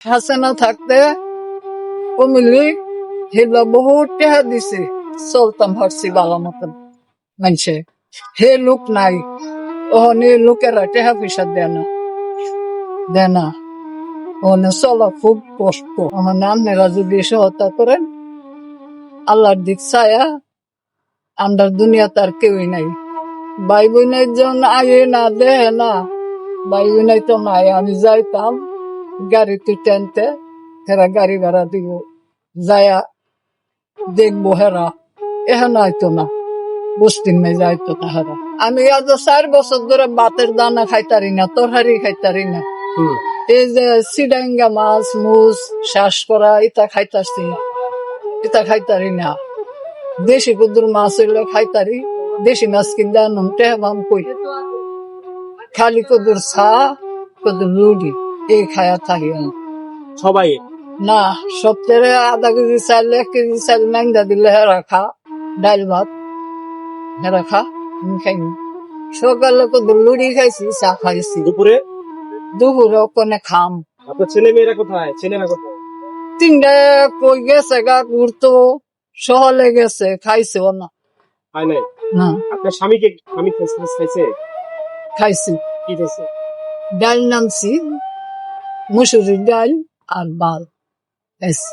হাসানা থাকতে কমিলি হেলা বহুত টেহা দিছে, চলতাম ভাবছি বালা মতন মানছে। হে লোক নাই, ওহনে লোকেরা টেহা পয়সা দেয় না, ওহনে চলা খুব কষ্ট। আমার নামেরা যদি সহতা করেন, আল্লাহর দিক ছায়া, আমরা দুনিয়া তার কেউই নাই। ভাই বোনের জন্য আগে না দেহে না, ভাই বোনাই তো নাই। আমি যাইতাম গাড়িতে টেনতে, হেরা গাড়ি ভাড়া দিব, যায়া দেখবো হেরা এখন আইতো না, বস্তির মে যাইতো না হেরা। আমি আজ 4 বছর ধরে ভাতের দানা খাইতারি না, তরকারি খাইতারি না। এই যে সিডাঙ্গা মাছ মুছ শ্বাস করা এটা খাইতাছি না, এটা খাইতারি না। দেশি কুদুর মাছ হইলে খাইতারি, দেশি মাছ কিনতে আনুন টেহাম কই, খালি কুদুর ছা কুদুর রুটি এই খায়া থাকি সবাই না। সপ্তাহে আধা কেজি চাল 1 কেজি চাল নাইন্দা দিলে হেরা খা, ডাইল ভাত হেরা খা, আমি খাইনি। সকালে কুদুর লুড়ি খাইছি, চা খাইছি। দুপুরে ওখানে খাম। আপনার ছেলে মেয়েরা কোথায়? ছেলেরা কোথায়? 3টা কই গেছে গা ঘুরতো, শহরে গেছে, খাইছেও না। হয় নাই? না আপনার স্বামী খাইছে? খাইছি। কি খাইছে? ডাল নামছি, মুসুরির ডাল আর বাল খাইছি।